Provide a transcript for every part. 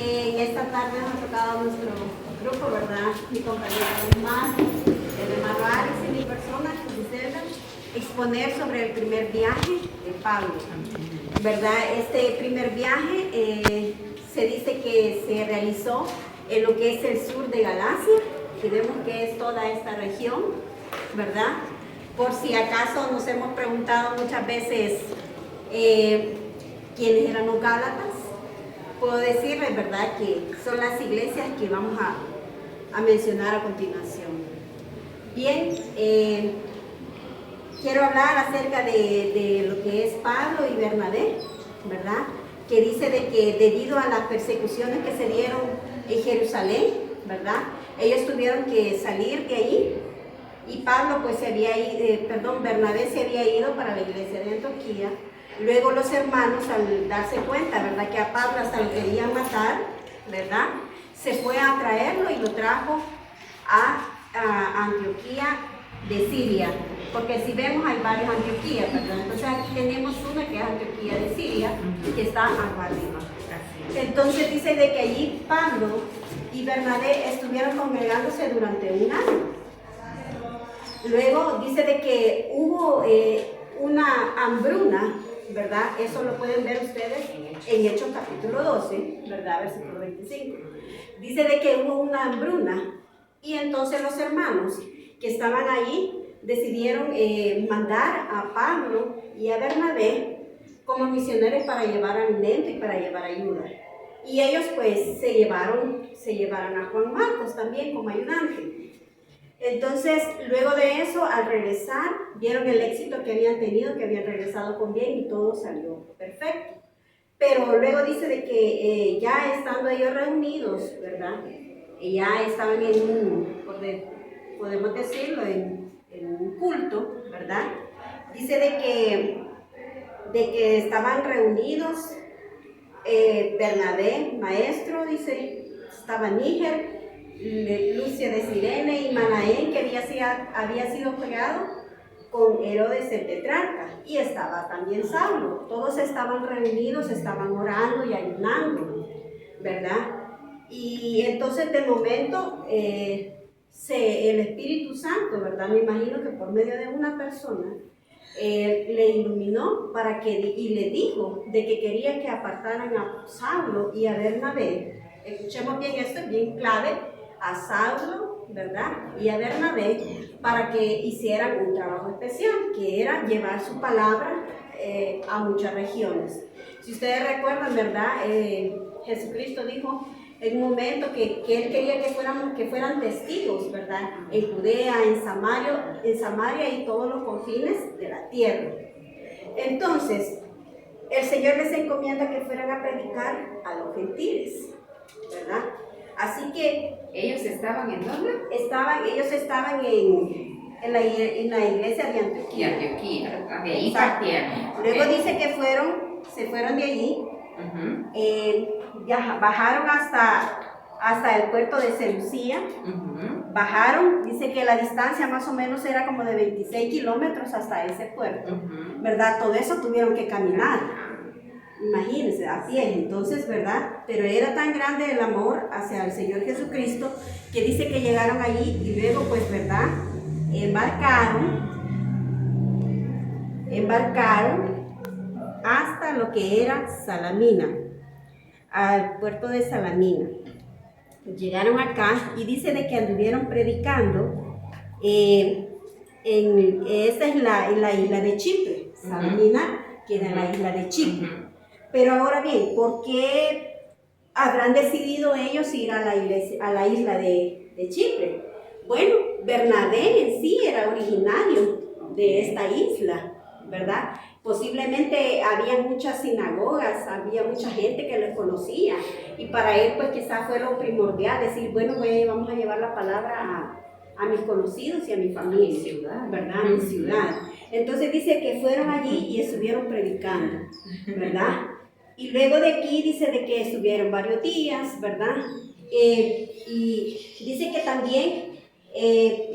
En esta tarde nos ha tocado nuestro grupo, ¿verdad? Mi compañero hermano, el hermano Alex y mi persona, Gisela, exponer sobre el primer viaje de Pablo, ¿verdad? Este primer viaje se dice que se realizó en lo que es el sur de Galacia, que vemos que es toda esta región, ¿verdad? Por si acaso nos hemos preguntado muchas veces quiénes eran los Gálatas, puedo decirles, ¿verdad?, que son las iglesias que vamos a mencionar a continuación. Bien, quiero hablar acerca de lo que es Pablo y Bernabé, ¿verdad?, que dice de que debido a las persecuciones que se dieron en Jerusalén, ¿verdad?, ellos tuvieron que salir de ahí. Y Pablo, pues Bernabé se había ido para la iglesia de Antioquía. Luego los hermanos, al darse cuenta, ¿verdad?, que a Pablo hasta lo querían matar, ¿verdad?, se fue a traerlo y lo trajo a Antioquía de Siria. Porque si vemos hay varias Antioquías, ¿verdad? Entonces aquí tenemos una que es Antioquía de Siria, que está acá arriba. Entonces dice de que allí Pablo y Bernabé estuvieron congregándose durante un año. Luego dice de que hubo una hambruna, ¿verdad? Eso lo pueden ver ustedes en Hechos capítulo 12, ¿verdad? Versículo 25. Dice de que hubo una hambruna y entonces los hermanos que estaban ahí decidieron mandar a Pablo y a Bernabé como misioneros para llevar alimento y para llevar ayuda. Y ellos pues se llevaron a Juan Marcos también como ayudante. Entonces, luego de eso, al regresar, vieron el éxito que habían tenido, que habían regresado con bien y todo salió perfecto. Pero luego dice de que ya estando ellos reunidos, ¿verdad? Ya estaban en un, podemos decirlo, en un culto, ¿verdad? Dice de que estaban reunidos, Bernabé, maestro, dice, estaba Níger, Lucia de Cirene y Manaén, que había sido criado con Herodes el tetrarca, y estaba también Saulo. Todos estaban reunidos, estaban orando y ayunando, ¿verdad? Y entonces de momento el Espíritu Santo, ¿verdad?, me imagino que por medio de una persona le iluminó y le dijo de que quería que apartaran a Saulo y a Bernabé. Escuchemos bien, esto es bien clave, a Saulo, ¿verdad?, y a Bernabé, para que hicieran un trabajo especial, que era llevar su palabra a muchas regiones. Si ustedes recuerdan, ¿verdad?, Jesucristo dijo en un momento que Él quería que fueran testigos, ¿verdad?, en Judea, en Samaria y todos los confines de la tierra. Entonces, el Señor les encomienda que fueran a predicar a los gentiles, ¿verdad? Así que ¿Ellos estaban en dónde? ellos estaban en la iglesia de Antioquía. De ahí partieron. Luego dice que se fueron de allí, bajaron hasta el puerto de Seleucia. Bajaron, dice que la distancia más o menos era como de 26 kilómetros hasta ese puerto, ¿verdad? Todo eso tuvieron que caminar. Imagínense, a pie, entonces, ¿verdad? Pero era tan grande el amor hacia el Señor Jesucristo que dice que llegaron allí y luego, pues, ¿verdad?, embarcaron hasta lo que era Salamina, al puerto de Salamina. Llegaron acá y dice de que anduvieron predicando esta es la isla de Chipre, Salamina queda en la isla de Chipre. Pero ahora bien, ¿por qué habrán decidido ellos ir a la isla de Chipre? Bueno, Bernabé en sí era originario de esta isla, ¿verdad? Posiblemente había muchas sinagogas, había mucha gente que los conocía, y para él pues quizás fue lo primordial, decir, bueno, vamos a llevar la palabra a mis conocidos y a mi familia, ¿verdad? A mi ciudad. Entonces dice que fueron allí y estuvieron predicando, ¿verdad? Y luego de aquí dice de que estuvieron varios días, ¿verdad? Y dice que también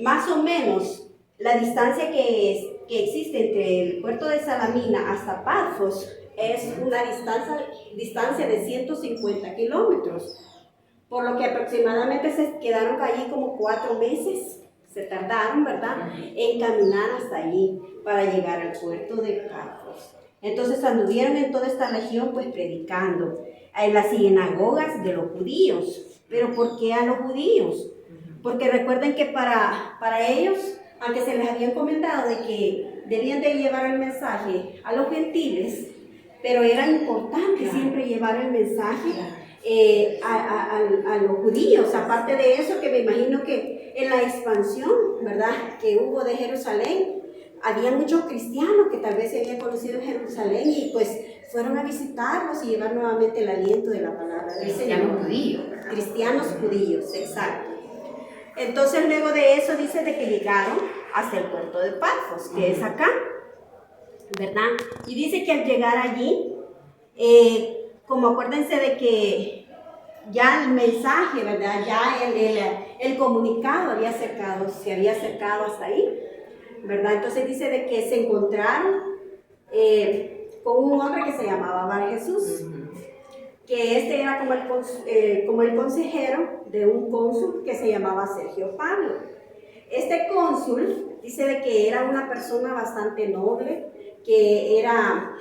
más o menos la distancia que existe entre el puerto de Salamina hasta Pafos es una distancia de 150 kilómetros, por lo que aproximadamente se quedaron allí como 4 meses, se tardaron, ¿verdad?, en caminar hasta allí para llegar al puerto de Pafos. Entonces anduvieron en toda esta región pues predicando en las sinagogas de los judíos. ¿Pero por qué a los judíos? Porque recuerden que para ellos, aunque se les había comentado de que debían de llevar el mensaje a los gentiles, pero era importante siempre llevar el mensaje a los judíos. Aparte de eso, que me imagino que en la expansión, ¿verdad?, que hubo de Jerusalén, había muchos cristianos que tal vez se habían conocido en Jerusalén y pues fueron a visitarlos y llevar nuevamente el aliento de la palabra del Señor. Cristianos judíos, ¿verdad? Cristianos judíos, exacto. Entonces luego de eso dice de que llegaron hasta el puerto de Pafos, que es acá, ¿verdad? Y dice que al llegar allí, como acuérdense de que ya el mensaje, ¿verdad?, ya el comunicado se había acercado hasta ahí, ¿verdad? Entonces dice de que se encontraron con un hombre que se llamaba Bar Jesús, que este era como el consejero de un cónsul que se llamaba Sergio Pablo. Este cónsul dice de que era una persona bastante noble, que era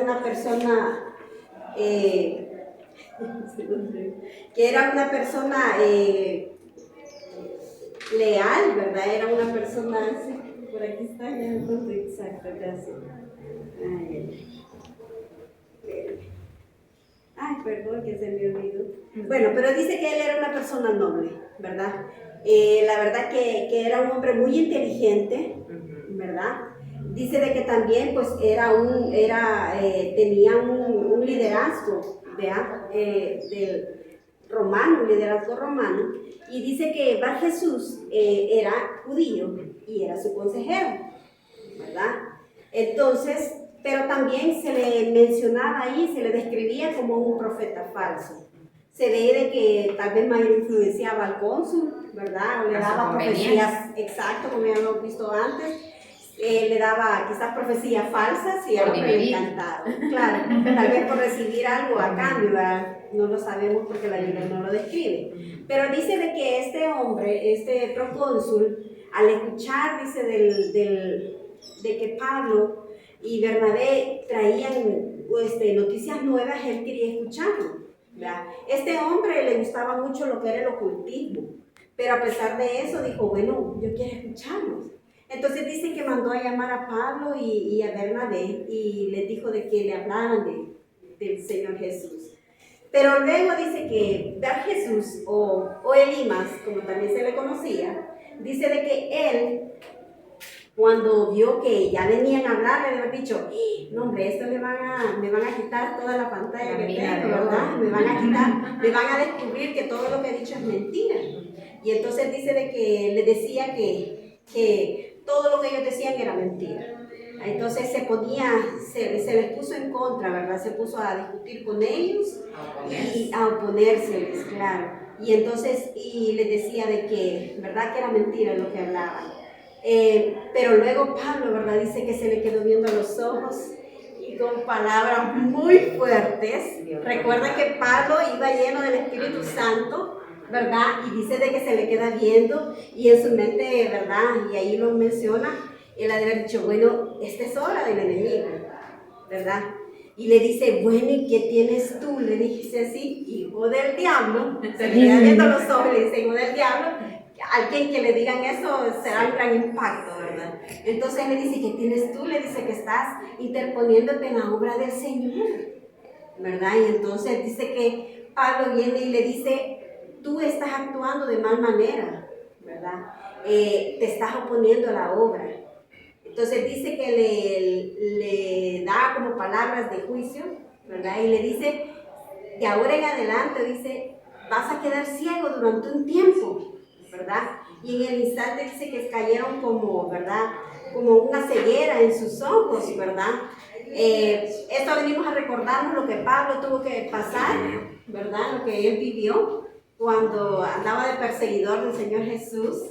una persona leal, ¿verdad? Era una persona, por aquí está, ya no exacto, gracias. Ay, perdón que se me olvidó. Bueno, pero dice que él era una persona noble, ¿verdad? La verdad que era un hombre muy inteligente, ¿verdad? Dice de que también pues tenía un liderazgo del romano, un liderazgo romano, y dice que Bar Jesús era judío y era su consejero, ¿verdad? Entonces, pero también se le mencionaba ahí, se le describía como un profeta falso. Se ve de que tal vez más influenciaba al cónsul, ¿verdad? O le daba profecías, exacto, como ya lo hemos visto antes. Le daba quizás profecías falsas y algo que le encantaba. Claro, tal vez por recibir algo a cambio, ¿verdad? No lo sabemos porque la Biblia no lo describe. Pero dice de que este hombre, este procónsul, al escuchar, dice de que Pablo y Bernabé traían noticias nuevas, él quería escucharlo, ¿verdad? Este hombre le gustaba mucho lo que era el ocultismo, pero a pesar de eso dijo, bueno, yo quiero escucharlos. Entonces dice que mandó a llamar a Pablo y a Bernabé y les dijo de que le hablaran del Señor Jesús. Pero luego dice que Bar Jesús o Elimas, como también se le conocía, dice de que él, cuando vio que ya venían a hablar, le había dicho, no hombre, esto me van a quitar toda la pantalla que tengo, ¿verdad? Me van a descubrir que todo lo que he dicho es mentira. Y entonces dice de que le decía que todo lo que ellos decían era mentira. Entonces se les puso en contra, ¿verdad? Se puso a discutir con ellos y a oponérseles, claro. Y entonces, les decía de que, ¿verdad?, que era mentira lo que hablaban. Pero luego Pablo, ¿verdad?, dice que se le quedó viendo a los ojos y con palabras muy fuertes. Recuerda que Pablo iba lleno del Espíritu Santo, ¿verdad? Y dice de que se le queda viendo y en su mente, ¿verdad?, y ahí lo menciona, él ha de haber dicho, bueno, esta es hora del enemigo, ¿verdad? Y le dice, bueno, ¿y qué tienes tú? Le dice así, hijo del diablo. Se le queda viendo los ojos y le dice, hijo del diablo. Alguien que le digan eso será un gran impacto, ¿verdad? Entonces le dice, ¿qué tienes tú? Le dice que estás interponiéndote en la obra del Señor, ¿verdad? Y entonces dice que Pablo viene y le dice, tú estás actuando de mal manera, ¿verdad? Te estás oponiendo a la obra. Entonces dice que le da como palabras de juicio, ¿verdad? Y le dice, de ahora en adelante, dice, vas a quedar ciego durante un tiempo, ¿verdad? Y en el instante dice que cayeron como, ¿verdad?, como una ceguera en sus ojos, ¿verdad? Esto venimos a recordarnos lo que Pablo tuvo que pasar, ¿verdad? Lo que él vivió cuando andaba de perseguidor del Señor Jesús.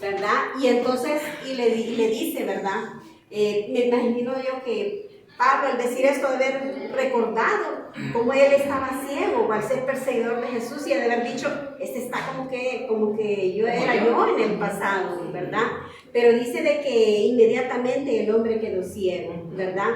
¿verdad? Y entonces, le dice, ¿verdad? Me imagino yo que Pablo, al decir esto, de haber recordado cómo él estaba ciego al ser perseguidor de Jesús y de haber dicho, este está como que yo era yo en el pasado, ¿verdad? Pero dice de que inmediatamente el hombre quedó ciego, ¿verdad?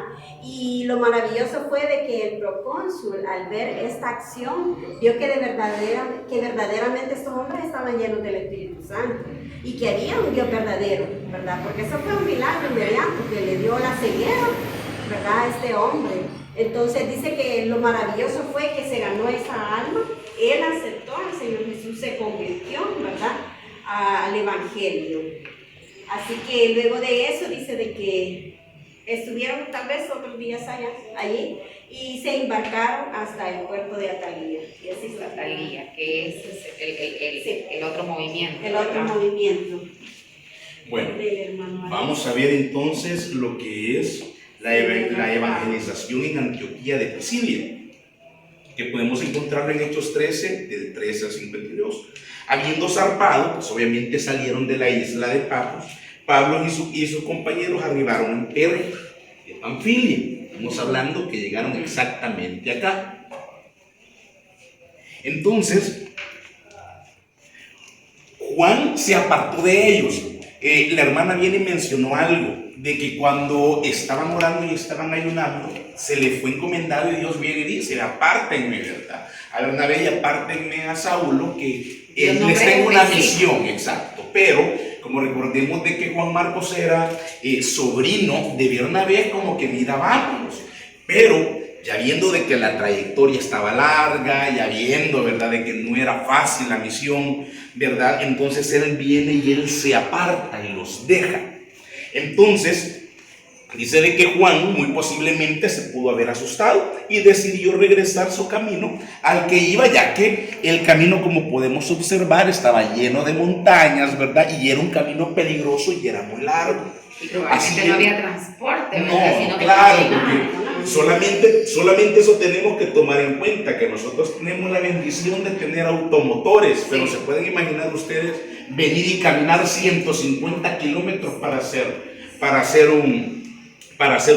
Y lo maravilloso fue de que el procónsul, al ver esta acción, vio que verdaderamente estos hombres estaban llenos del Espíritu Santo y que había un Dios verdadero, ¿verdad? Porque eso fue un milagro inmediato que le dio la ceguera, ¿verdad? A este hombre. Entonces dice que lo maravilloso fue que se ganó esa alma, él aceptó al Señor Jesús, se convirtió, ¿verdad? Al Evangelio. Así que luego de eso dice de que estuvieron tal vez otros días allí y se embarcaron hasta el puerto de Atalía. Y así fue. Atalía, que es el otro movimiento. El otro movimiento. Bueno, vamos a ver entonces lo que es la evangelización en Antioquía de Pisidia, que podemos encontrar en Hechos 13, del 13 al 52. Habiendo zarpado, pues obviamente salieron de la isla de Pafos, Pablo y sus compañeros arribaron en Perge de Panfilia. Estamos hablando que llegaron exactamente acá. Entonces, Juan se apartó de ellos. La hermana viene y mencionó algo, de que cuando estaban orando y estaban ayunando, se les fue encomendado y Dios viene y dice, apártenme, ¿verdad? A Bernabé y apártenme a Saulo, que les tengo una misión, exacto. Pero, como recordemos de que Juan Marcos era sobrino de Bernabé, como que mira, vámonos. Pero, ya viendo de que la trayectoria estaba larga, ya viendo, ¿verdad?, de que no era fácil la misión, ¿verdad? Entonces él viene y él se aparta y los deja. Entonces, dice de que Juan muy posiblemente se pudo haber asustado y decidió regresar su camino al que iba, ya que el camino, como podemos observar, estaba lleno de montañas, ¿verdad? Y era un camino peligroso y era muy largo. Y probablemente no había transporte, ¿verdad? No, Sino que claro, porque solamente eso tenemos que tomar en cuenta, que nosotros tenemos la bendición de tener automotores, pero se pueden imaginar ustedes venir y caminar 150 kilómetros para hacer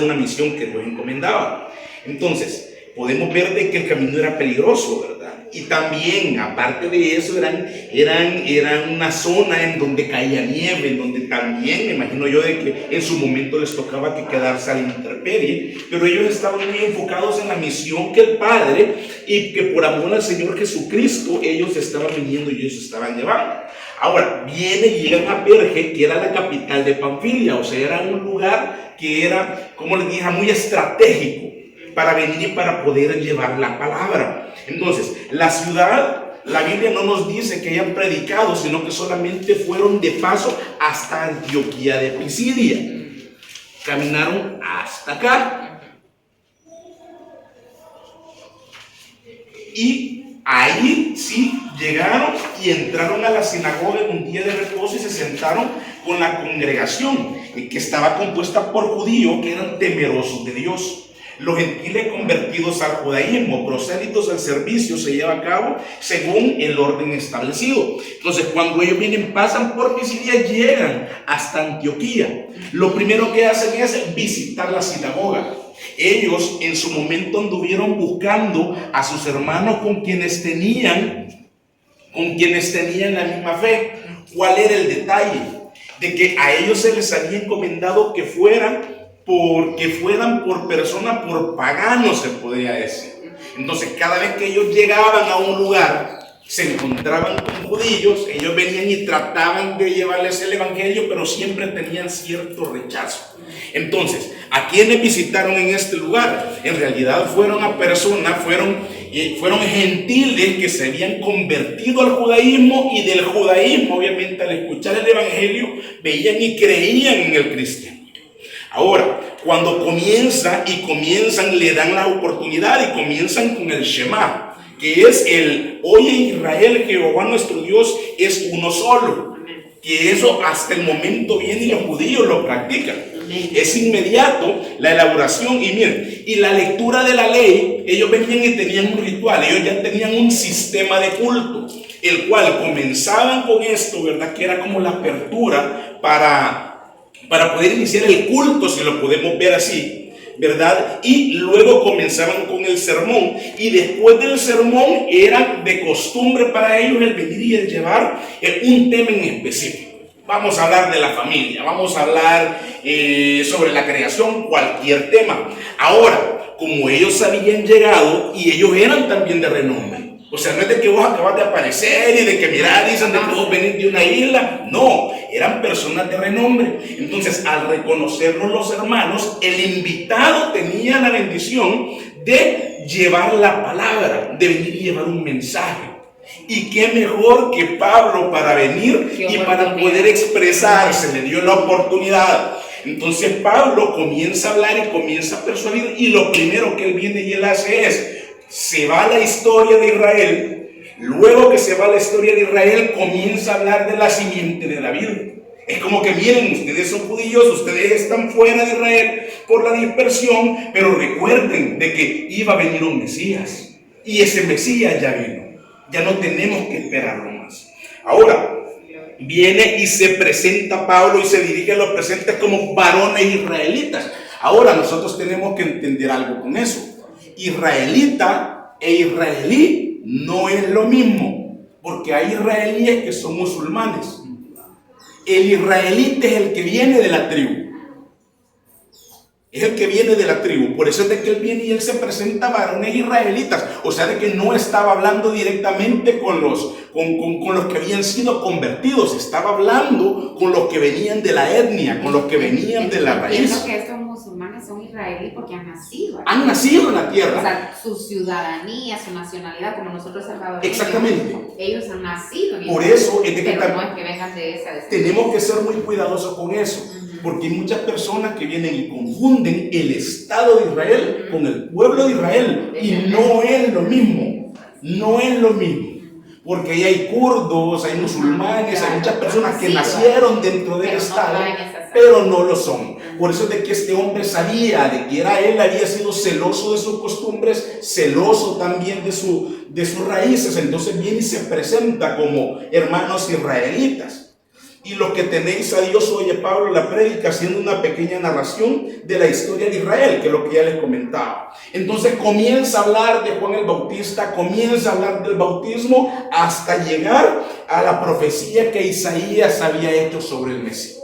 una misión que Dios encomendaba. Entonces, podemos ver de que el camino era peligroso, ¿verdad? Y también, aparte de eso, eran una zona en donde caía nieve, en donde también, me imagino yo, de que en su momento les tocaba que quedarse a la intemperie, pero ellos estaban muy enfocados en la misión que el Padre, y que por amor al Señor Jesucristo, ellos estaban viniendo y ellos estaban llevando. Ahora, y llegan a Perge, que era la capital de Panfilia, o sea, era un lugar que era, como les dije, muy estratégico para venir y para poder llevar la palabra. Entonces, la ciudad, la Biblia no nos dice que hayan predicado, sino que solamente fueron de paso hasta Antioquía de Pisidia. Caminaron hasta acá. Y ahí sí llegaron y entraron a la sinagoga en un día de reposo y se sentaron con la congregación, que estaba compuesta por judíos que eran temerosos de Dios. Los gentiles convertidos al judaísmo, prosélitos al servicio, se lleva a cabo según el orden establecido. Entonces, cuando ellos vienen, pasan por Pisidia, llegan hasta Antioquía. Lo primero que hacen es visitar la sinagoga. Ellos en su momento anduvieron buscando a sus hermanos con quienes tenían la misma fe. ¿Cuál era el detalle? De que a ellos se les había encomendado que fueran por personas, por paganos, se podría decir. Entonces, cada vez que ellos llegaban a un lugar, se encontraban con judíos, ellos venían y trataban de llevarles el evangelio, pero siempre tenían cierto rechazo. Entonces, ¿a quiénes visitaron en este lugar? En realidad fueron a personas, fueron gentiles que se habían convertido al judaísmo, y del judaísmo, obviamente, al escuchar el evangelio, veían y creían en el cristianismo. Ahora, cuando comienzan, le dan la oportunidad y comienzan con el Shema, que es el oye Israel, Jehová nuestro Dios es uno solo, que eso hasta el momento viene y los judíos lo practican. Es inmediato la elaboración. Y miren, y la lectura de la ley, ellos venían y tenían un ritual, ellos ya tenían un sistema de culto, el cual comenzaban con esto, ¿verdad? Que era como la apertura para poder iniciar el culto, si lo podemos ver así, ¿verdad? Y luego comenzaban con el sermón, y después del sermón era de costumbre para ellos el venir y el llevar un tema en específico. Vamos a hablar de la familia, vamos a hablar sobre la creación, cualquier tema. Ahora, como ellos habían llegado y ellos eran también de renombre, o sea, no es de que vos acabas de aparecer y de que mirá, dicen de que vos venís de una isla. No, eran personas de renombre. Entonces, al reconocernos los hermanos, el invitado tenía la bendición de llevar la palabra, de venir y llevar un mensaje. Y qué mejor que Pablo para venir y para poder expresarse, le dio la oportunidad. Entonces Pablo comienza a hablar y comienza a persuadir, y lo primero que él viene y él hace es, se va a la historia de Israel. Luego que se va a la historia de Israel, comienza a hablar de la simiente de David. Es como que miren, ustedes son judíos, ustedes están fuera de Israel por la dispersión, pero recuerden de que iba a venir un Mesías, y ese Mesías ya vino. Ya no tenemos que esperarlo más. Ahora, viene y se presenta Pablo y se dirige a los presentes como varones israelitas. Ahora, nosotros tenemos que entender algo con eso. Israelita e israelí no es lo mismo, porque hay israelíes que son musulmanes. El israelita es el que viene de la tribu. Es el que viene de la tribu. Por eso es de que él viene y él se presenta varones israelitas. O sea, de que no estaba hablando directamente con los que habían sido convertidos. Estaba hablando con los que venían de la etnia, con los que venían de la raíz. Entiendo que estos musulmanes son israelíes porque han nacido aquí. Han nacido en la tierra. O sea, su ciudadanía, su nacionalidad, como nosotros salvadoreños. Exactamente. Ellos han nacido en Por Israel, eso es de que pero no es que vengan de esa descendencia. tenemos que ser muy cuidadosos con eso. Porque hay muchas personas que vienen y confunden el Estado de Israel con el pueblo de Israel. Y no es lo mismo. No es lo mismo. Porque ahí hay kurdos, hay musulmanes, hay muchas personas que nacieron dentro del Estado, pero no lo son. Por eso es de que este hombre sabía de que él había sido celoso de sus costumbres, celoso también de sus raíces. Entonces viene y se presenta como hermanos israelitas. Y lo que tenéis a Dios, oye Pablo la prédica haciendo una pequeña narración de la historia de Israel, que es lo que ya les comentaba. Entonces comienza a hablar de Juan el Bautista, comienza a hablar del bautismo hasta llegar a la profecía que Isaías había hecho sobre el Mesías.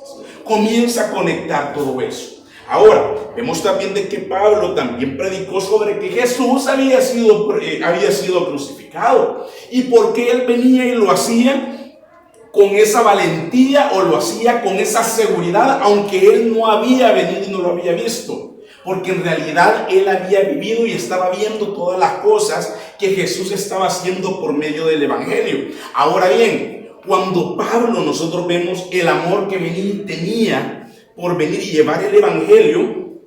Comienza a conectar todo eso. Ahora, vemos también de que Pablo también predicó sobre que Jesús había sido crucificado. Y por qué él venía y lo hacía con esa valentía, o lo hacía con esa seguridad, aunque él no había venido y no lo había visto, porque en realidad él había vivido y estaba viendo todas las cosas que Jesús estaba haciendo por medio del Evangelio. Ahora bien, cuando Pablo, nosotros vemos el amor que tenía por venir y llevar el Evangelio,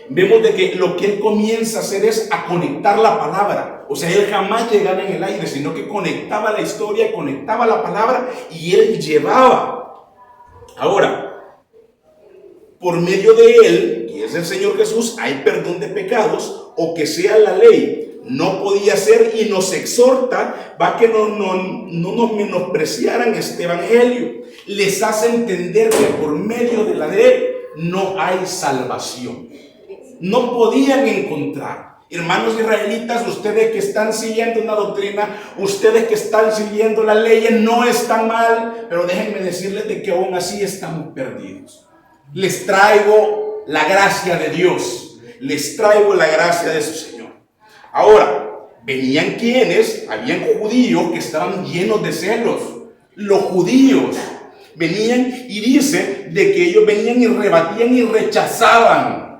vemos de que lo que él comienza a hacer es a conectar la palabra. O sea, él jamás llegaba en el aire, sino que conectaba la historia, conectaba la palabra y él llevaba. Ahora, por medio de él, que es el Señor Jesús, hay perdón de pecados, o que sea la ley, no podía ser, y nos exhorta, va que no nos menospreciaran este evangelio. Les hace entender que por medio de la ley no hay salvación. No podían encontrar. Hermanos israelitas, ustedes que están siguiendo una doctrina, ustedes que están siguiendo las leyes, no están mal, pero déjenme decirles de que aún así estamos perdidos. Les traigo la gracia de Dios, les traigo la gracia de su Señor. Ahora, venían quienes, habían judíos que estaban llenos de celos. Los judíos venían y dice de que ellos venían y rebatían y rechazaban.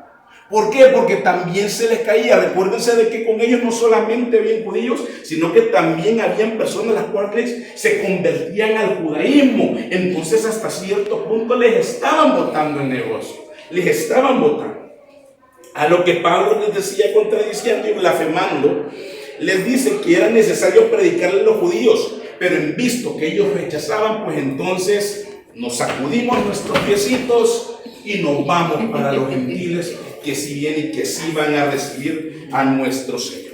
¿Por qué? Porque también se les caía. Recuérdense de que con ellos no solamente habían judíos, sino que también habían personas las cuales se convertían al judaísmo. Entonces hasta cierto punto les estaban botando el negocio. Les estaban botando. A lo que Pablo les decía, contradiciendo y blasfemando, les dice que era necesario predicarle a los judíos. Pero en visto que ellos rechazaban, pues entonces nos sacudimos nuestros piecitos y nos vamos para los gentiles que sí vienen y que sí van a recibir a nuestro Señor.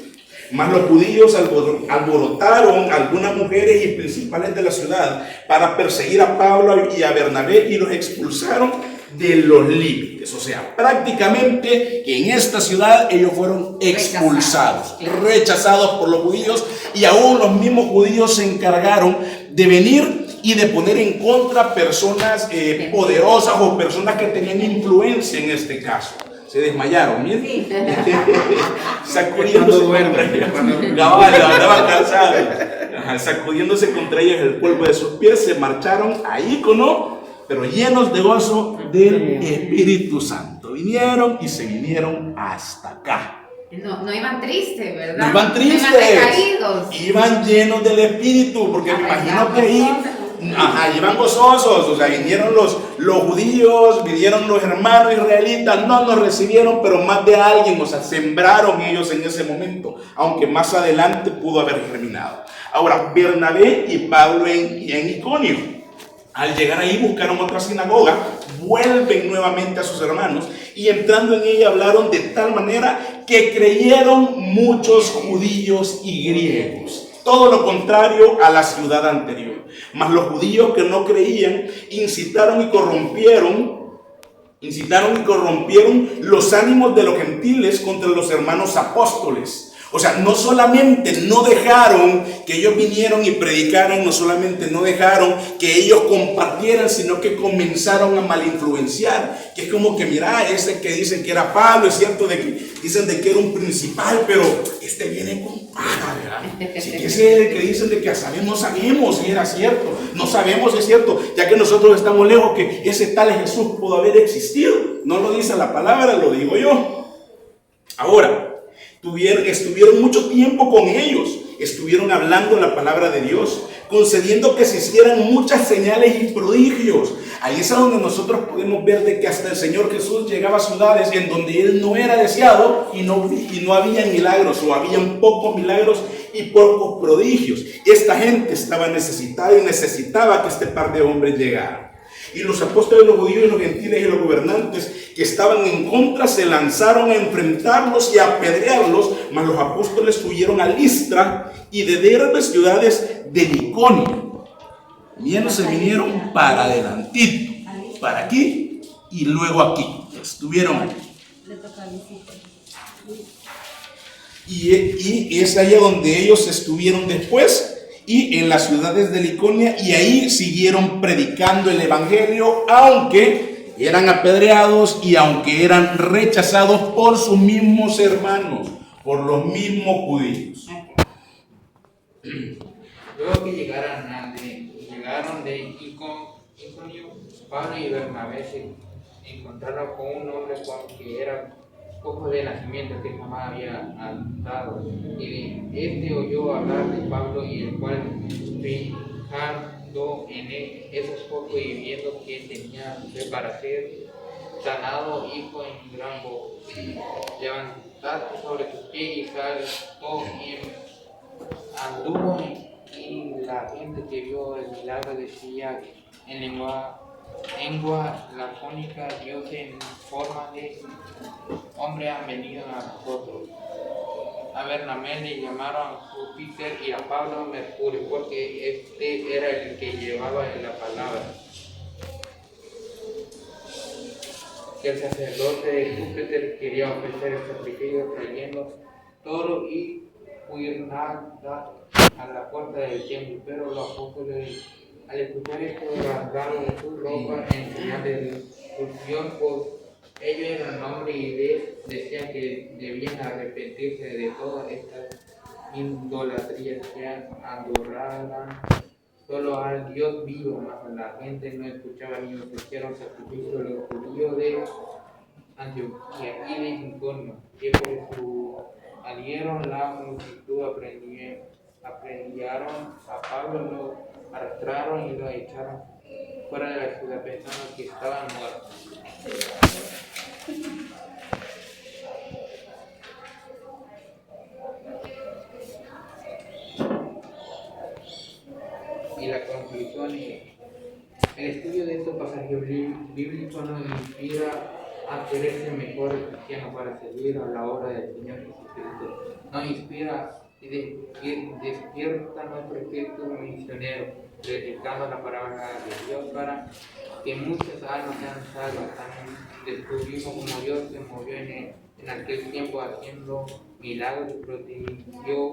Mas los judíos alborotaron a algunas mujeres y principales de la ciudad para perseguir a Pablo y a Bernabé y los expulsaron de los límites. O sea, prácticamente que en esta ciudad ellos fueron expulsados, rechazados por los judíos, y aún los mismos judíos se encargaron de venir y de poner en contra personas poderosas o personas que tenían influencia en este caso. Se desmayaron, ¿bien? Sí. Sacudiéndose contra ellos. Andaban cansados. Sacudiéndose contra ellos el polvo de sus pies, se marcharon a Ícono, pero llenos de gozo del Espíritu Santo. Vinieron y se vinieron hasta acá. No iban tristes, ¿verdad? No iban tristes. No iban decaídos. Iban llenos del Espíritu, porque me imagino que ahí... iban gozosos, o sea, vinieron los judíos, vinieron los hermanos israelitas, no nos recibieron, pero más de alguien, o sea, sembraron ellos en ese momento, aunque más adelante pudo haber terminado. Ahora, Bernabé y Pablo en Iconio, al llegar ahí buscaron otra sinagoga, vuelven nuevamente a sus hermanos y entrando en ella hablaron de tal manera que creyeron muchos judíos y griegos. Todo lo contrario a la ciudad anterior. Mas los judíos que no creían incitaron y corrompieron los ánimos de los gentiles contra los hermanos apóstoles. O sea, no solamente no dejaron que ellos vinieron y predicaran, no solamente no dejaron que ellos compartieran, sino que comenzaron a malinfluenciar. Que es como que, mira, ese que dicen que era Pablo, es cierto de que dicen de que era un principal, pero este viene con paja, ¿verdad? Así que ese que dicen de que no sabemos si era cierto, no sabemos si es cierto, ya que nosotros estamos lejos que ese tal Jesús pudo haber existido. No lo dice la palabra, lo digo yo. Ahora, estuvieron mucho tiempo con ellos, estuvieron hablando la palabra de Dios, concediendo que se hicieran muchas señales y prodigios. Ahí es a donde nosotros podemos ver de que hasta el Señor Jesús llegaba a ciudades en donde Él no era deseado y no había milagros, o habían pocos milagros y pocos prodigios. Esta gente estaba necesitada y necesitaba que este par de hombres llegaran. Y los apóstoles, los judíos y los gentiles y los gobernantes que estaban en contra se lanzaron a enfrentarlos y a apedrearlos, mas los apóstoles huyeron a Listra y de Derbe, ciudades de Iconio. Bien, se vinieron para adelantito, para aquí y luego aquí. Estuvieron aquí. Y es allá donde ellos estuvieron después. Y en las ciudades de Iconia, y ahí siguieron predicando el evangelio, aunque eran apedreados y aunque eran rechazados por sus mismos hermanos, por los mismos judíos. Luego que llegaron de Iconio, Pablo y Bernabé se encontraron con un hombre que era cojo de nacimiento, que jamás había andado, y este oyó hablar de Pablo, y el cual, fijando en él esos ojos y viendo que tenía fe para ser sanado, dijo en gran voz: levantate sobre tus pies. Y saltó y anduvo, y la gente que vio el milagro decía en lengua lacónica: Dios en forma de hombre han venido a nosotros. A Bernabé le llamaron Júpiter y a Pablo Mercurio, porque este era el que llevaba la palabra. Que el sacerdote de Júpiter quería ofrecer el sacrificio trayendo toro y guirnalda a la puerta del templo, pero los apóstoles, al escuchar esto, rasgaron su ropa en señal de expulsión, pues ellos eran hombres y decían que debían arrepentirse de todas estas idolatrías que adoraban solo al Dios vivo. Mas la gente no escuchaba ni ofrecieron sacrificio. Los judíos de Antioquía y de Iconio, que por su adhieron la multitud, aprendieron a Pablo, lo arrastraron y lo echaron fuera de la ciudad, pensando que estaban muertos. Y la conclusión es: el estudio de estos pasajes bíblicos eso nos inspira a querer ser mejores cristianos para servir a la obra del Señor Jesucristo. Nos inspira y despierta nuestro espíritu misionero, predicando la palabra de Dios para que muchas almas sean salvas. También descubrimos como Dios se movió en aquel tiempo haciendo milagros y prodigios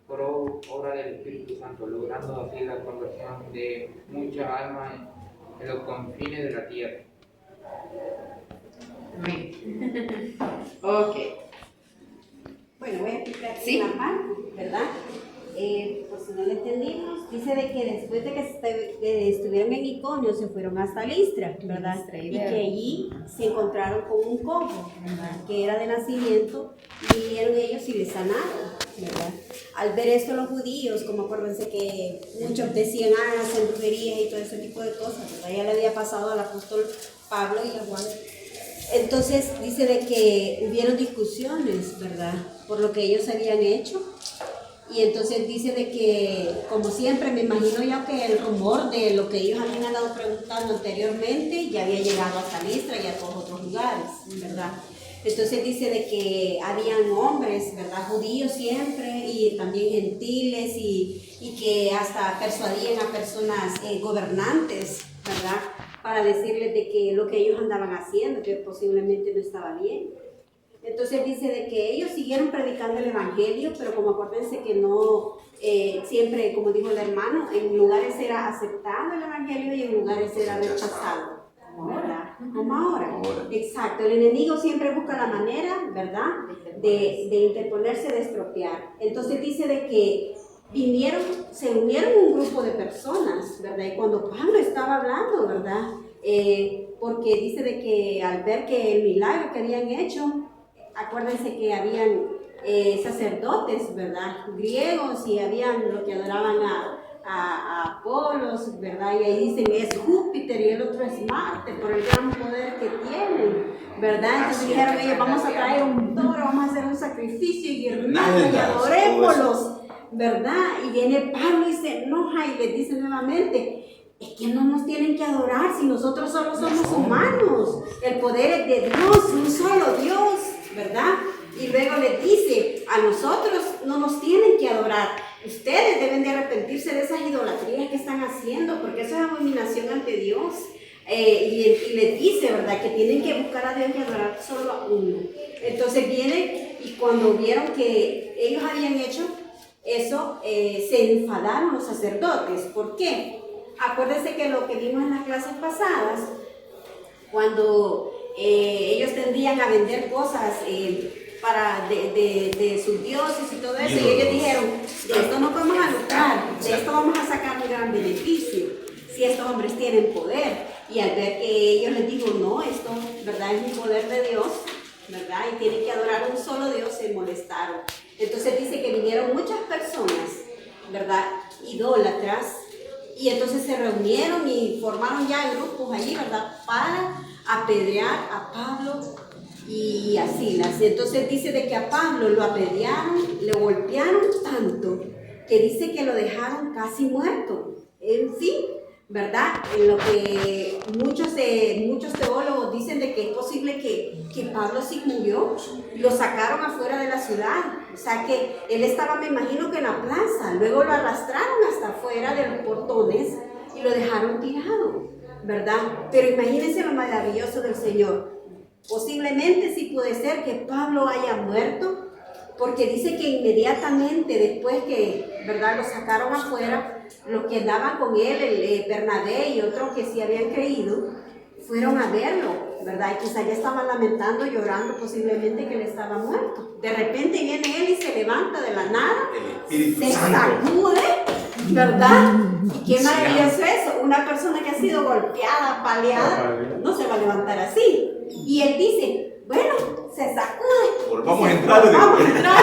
por obra del Espíritu Santo, logrando así la conversión de muchas almas en los confines de la tierra. Amén. Ok. Bueno, voy a explicar Sí. una parte, ¿verdad? Por si no lo entendimos, dice de que después de que estuvieron en Iconio se fueron hasta Listra, ¿verdad? Listra, Y y que de- allí se encontraron con un cojo, ¿verdad? Que era de nacimiento, y vinieron ellos y le sanaron, ¿verdad? Al ver esto los judíos, como acuérdense que muchos decían, hacen brujerías y todo ese tipo de cosas, ¿verdad? Ya le había pasado al apóstol Pablo y a Juan. Entonces dice de que hubieron discusiones, ¿verdad? Por lo que ellos habían hecho. Y entonces dice de que, como siempre, me imagino yo que el rumor de lo que ellos habían andado preguntando anteriormente ya había llegado hasta Listra y a todos otros lugares, ¿verdad? Entonces dice de que habían hombres, ¿verdad? Judíos siempre y también gentiles y que hasta persuadían a personas gobernantes, ¿verdad? Para decirles de que lo que ellos andaban haciendo, que posiblemente no estaba bien. Entonces dice de que ellos siguieron predicando el evangelio, pero como acuérdense que no, siempre, como dijo el hermano, en lugares era aceptado el evangelio y en lugares era rechazado. ¿Verdad? Como ahora. Exacto, el enemigo siempre busca la manera, ¿verdad?, de interponerse, de estropear. Entonces dice de que se unieron un grupo de personas, ¿verdad? Y cuando Pablo estaba hablando, ¿verdad? Porque dice de que al ver que el milagro que habían hecho, acuérdense que habían sacerdotes, ¿verdad?, griegos, y habían los que adoraban a Apolos, ¿verdad? Y ahí dicen es Júpiter y el otro es Marte por el gran poder que tienen, ¿verdad? Entonces dijeron ellos, vamos a traer un toro, vamos a hacer un sacrificio y guirnalda y adorémoslos, ¿verdad? Y viene Pablo y se enoja y les dice nuevamente, es que no nos tienen que adorar si nosotros solo somos humanos, el poder es de Dios, un solo Dios, ¿verdad? Y luego les dice, a nosotros no nos tienen que adorar, ustedes deben de arrepentirse de esas idolatrías que están haciendo, porque eso es abominación ante Dios. Y les dice, ¿verdad?, que tienen que buscar a Dios y adorar solo a uno. Entonces vienen y cuando vieron que ellos habían hecho eso, se enfadaron los sacerdotes. ¿Por qué? Acuérdense que lo que vimos en las clases pasadas, cuando ellos tendían a vender cosas de sus dioses y todo eso, y ellos dijeron, de esto no vamos a lucrar, de esto vamos a sacar un gran beneficio, si estos hombres tienen poder. Y al ver que ellos les digo, no, esto, ¿verdad?, es un poder de Dios, ¿verdad?, y tienen que adorar a un solo Dios, se molestaron. Entonces dice que vinieron muchas personas, ¿verdad?, idólatras, y entonces se reunieron y formaron ya grupos allí, ¿verdad?, para apedrear a Pablo y a Silas. Entonces dice de que a Pablo lo apedrearon, le golpearon tanto que dice que lo dejaron casi muerto. En fin, ¿verdad? En lo que muchos teólogos dicen de que es posible que Pablo sí murió, lo sacaron afuera de la ciudad, o sea que él estaba, me imagino que en la plaza, luego lo arrastraron hasta afuera de los portones y lo dejaron tirado, ¿verdad? Pero imagínense lo maravilloso del Señor. Posiblemente sí puede ser que Pablo haya muerto, porque dice que inmediatamente después que, ¿verdad?, lo sacaron afuera, los que andaban con él, el Bernabé y otros que sí habían creído, fueron a verlo, ¿verdad? Y quizá ya estaban lamentando, llorando posiblemente que él estaba muerto. De repente viene él y se levanta de la nada, se sacude, ¿verdad? Y qué maravilloso es eso, una persona que ha sido golpeada, paleada, no se va a levantar así. Y él dice, bueno, se sacude. Volvamos a entrar. Vamos a entrar.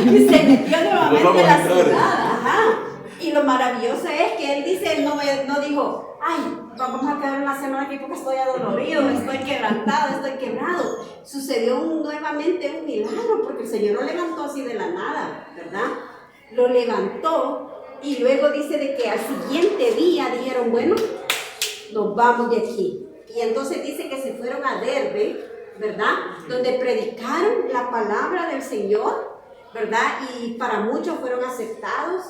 Y se metió nuevamente en la ciudad. Ajá. Y lo maravilloso es que él dice, él no dijo, ay, vamos a quedar una semana aquí porque estoy adolorido, estoy quebrantado, estoy quebrado. Sucedió nuevamente un milagro porque el Señor lo levantó así de la nada, ¿verdad? Lo levantó y luego dice de que al siguiente día dijeron, bueno, nos vamos de aquí. Y entonces dice que se fueron a Derbe, ¿verdad? Donde predicaron la palabra del Señor, ¿verdad? Y para muchos fueron aceptados,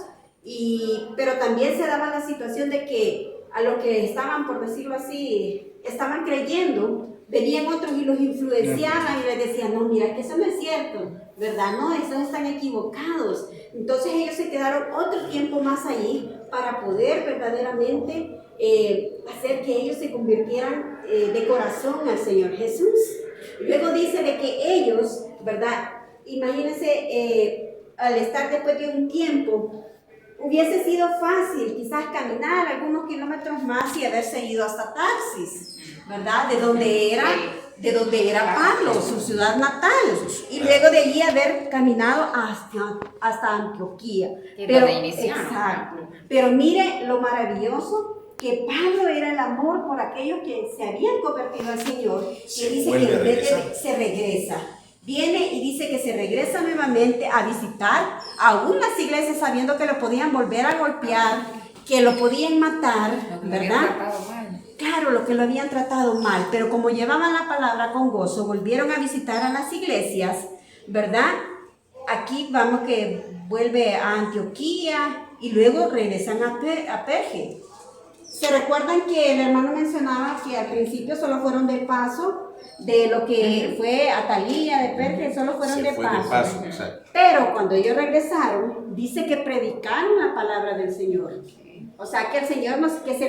pero también se daba la situación de que a los que estaban, por decirlo así, estaban creyendo, venían otros y los influenciaban y les decían, no, mira, que eso no es cierto, ¿verdad? No, esos están equivocados. Entonces ellos se quedaron otro tiempo más allí para poder verdaderamente hacer que ellos se convirtieran de corazón al Señor Jesús. Luego dice de que ellos, ¿verdad? Imagínense, al estar después de un tiempo, hubiese sido fácil quizás caminar algunos kilómetros más y haberse ido hasta Tarsis, ¿verdad? De donde era Pablo, su ciudad natal, y luego de allí haber caminado hasta Antioquía. Pero, exacto. Pero mire lo maravilloso, que Pablo era el amor por aquellos que se habían convertido al Señor, que dice que se regresa. Viene y dice que se regresa nuevamente a visitar aún las iglesias sabiendo que lo podían volver a golpear, que lo podían matar, ¿verdad? Claro, lo que lo habían tratado mal, pero como llevaban la palabra con gozo, volvieron a visitar a las iglesias, ¿verdad? Aquí vamos que vuelve a Antioquía y luego regresan a Perge. ¿Se recuerdan que el hermano mencionaba que al principio solo fueron de paso? De lo que fue Atalía, de Perge, solo fueron de paso. Pero cuando ellos regresaron, dice que predicaron la palabra del Señor. O sea que el Señor que se